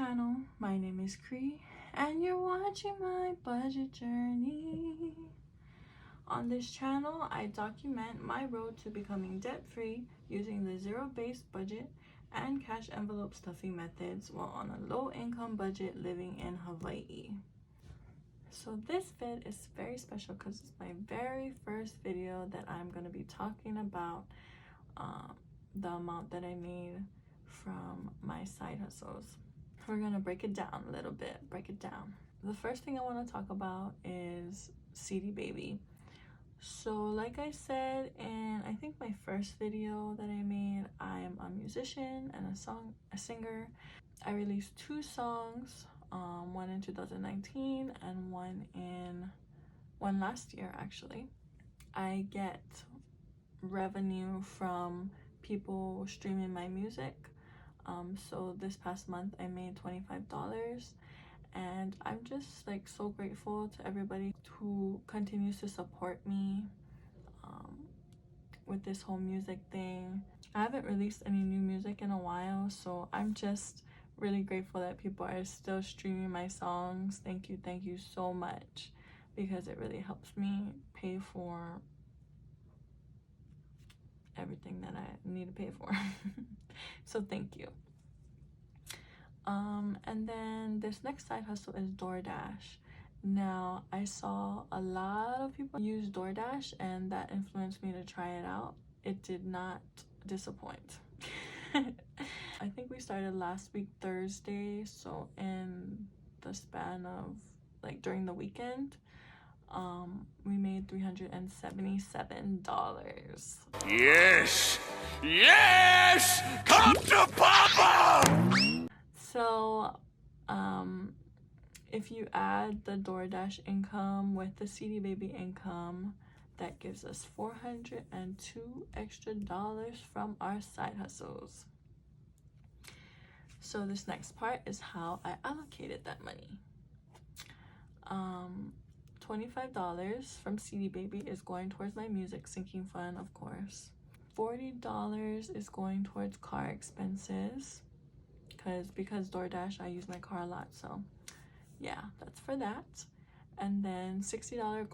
channel. My name is Cree and you're watching my budget journey. On this channel, I document my road to becoming debt-free using the zero-based budget and cash envelope stuffing methods while on a low-income budget living in Hawaii. So this vid is very special because it's my very first video that I'm going to be talking about the amount that I made from my side hustles. We're going to break it down a little bit, The first thing I want to talk about is CD Baby. So like I said in I think my first video that I made, I am a musician and a singer. I released 2 songs, one in 2019 and one last year actually. I get revenue from people streaming my music. So this past month I made $25, and I'm just like so grateful to everybody who continues to support me with this whole music thing. I haven't released any new music in a while, so I'm just really grateful that people are still streaming my songs. Thank you so much, because it really helps me pay for everything that I need to pay for. So thank you. And then this next side hustle is DoorDash. Now, I saw a lot of people use DoorDash and that influenced me to try it out. It did not disappoint. I think we started last week Thursday, so in the span of like during the weekend, we made $377. Yes, come to Papa. So if you add the DoorDash income with the CD Baby income, that gives us $402 extra from our side hustles. So this next part is how I allocated that money. $25 from CD Baby is going towards my music sinking fund, of course. $40 is going towards car expenses, because DoorDash, I use my car a lot, so yeah, that's for that. And then $60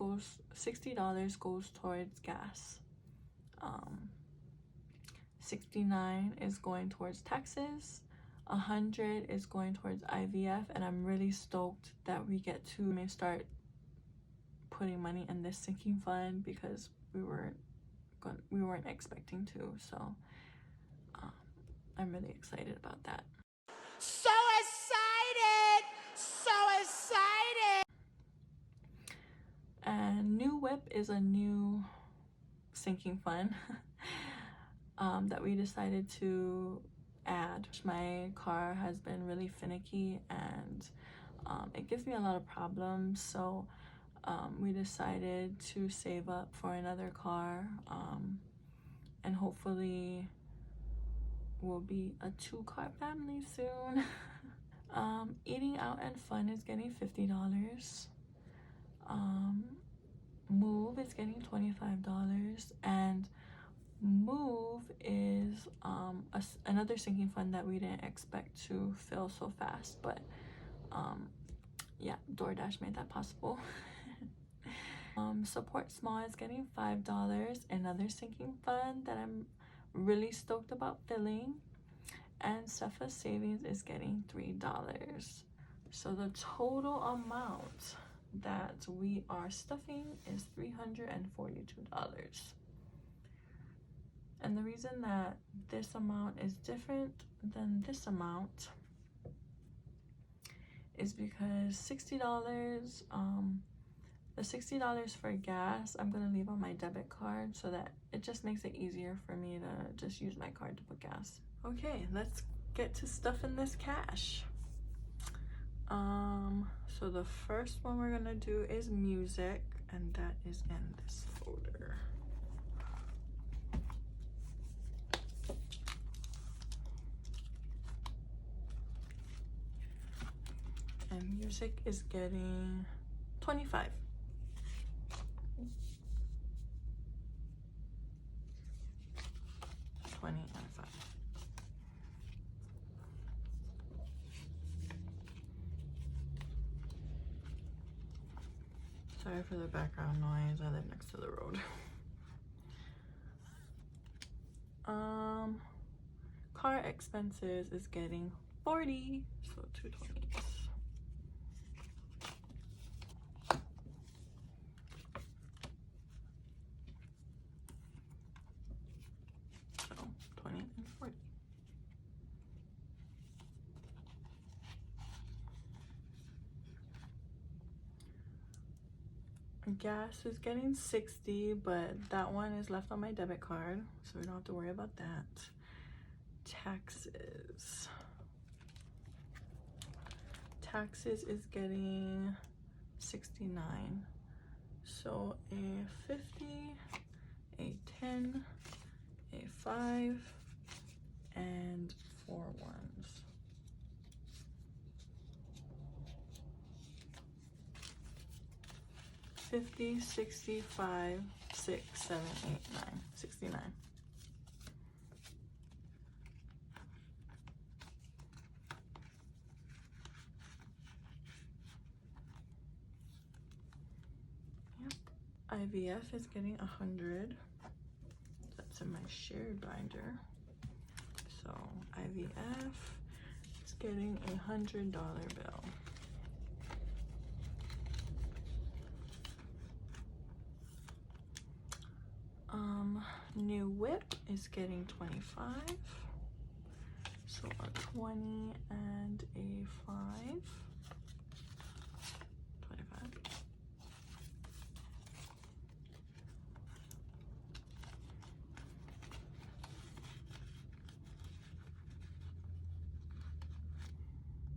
goes towards gas. 69 is going towards taxes. 100 is going towards IVF, and I'm really stoked that we get to start putting money in this sinking fund, because we weren't expecting to. So I'm really excited about that. So excited! And New Whip is a new sinking fund that we decided to add. My car has been really finicky and it gives me a lot of problems, so we decided to save up for another car, and hopefully we'll be a 2-car family soon. Eating out and fun is getting $50. Move is getting $25, and Move is another sinking fund that we didn't expect to fill so fast, but yeah, DoorDash made that possible. Support Small is getting $5, another sinking fund that I'm really stoked about filling. And Cepha Savings is getting $3. So the total amount that we are stuffing is $342. And the reason that this amount is different than this amount is because $60, the $60 for gas, I'm gonna leave on my debit card so that it just makes it easier for me to just use my card to put gas. Okay, let's get to stuffing this cash. So the first one we're gonna do is music, and that is in this folder. And music is getting 25. Sorry for the background noise. I live next to the road. Car expenses is getting 40, so 220s. So 20 and 40. Gas is getting 60, but that one is left on my debit card, so we don't have to worry about that. Taxes is getting 69. So a 50, a 10, a 5, and 4 ones. $50, 65, 6, 7, 8, 9, 69. IVF is getting 100. That's in my shared binder. So IVF is getting $100 bill. New whip is getting 25. So a 20 and a 5. 25.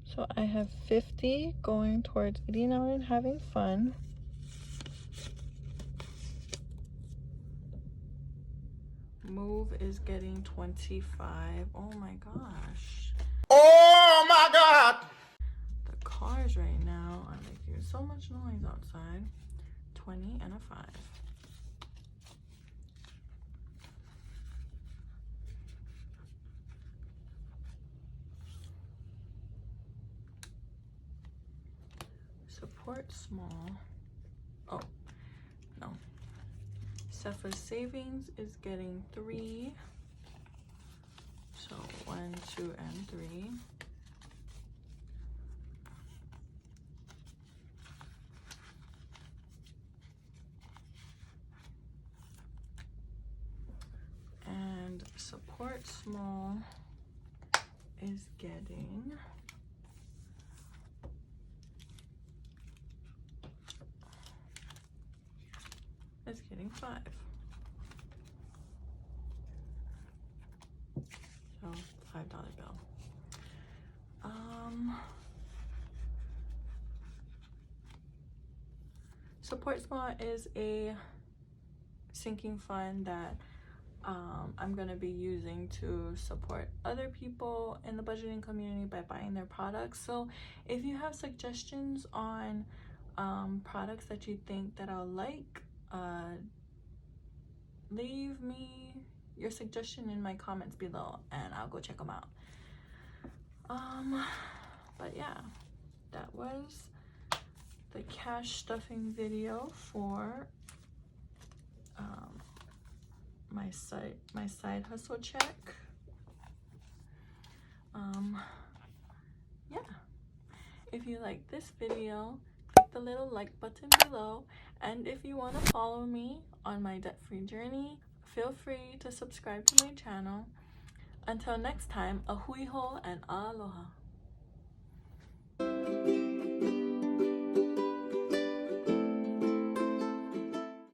So I have 50 going towards eating out and having fun. Move is getting 25. Oh my gosh. Oh my God! The cars right now are making so much noise outside. 20 and a 5. Support small. Oh, no. Cepha's savings is getting 3. So 1, 2, and 3. And support small is getting 5. So $5 bill. Support small is a sinking fund that I'm gonna be using to support other people in the budgeting community by buying their products. So if you have suggestions on products that you think that I'll like, leave me your suggestion in my comments below and I'll go check them out. But yeah, that was the cash stuffing video for my side hustle check. Yeah, if you like this video, click the little like button below, and if you want to follow me on my debt-free journey, feel free to subscribe to my channel. Until next time, a hui ho and aloha.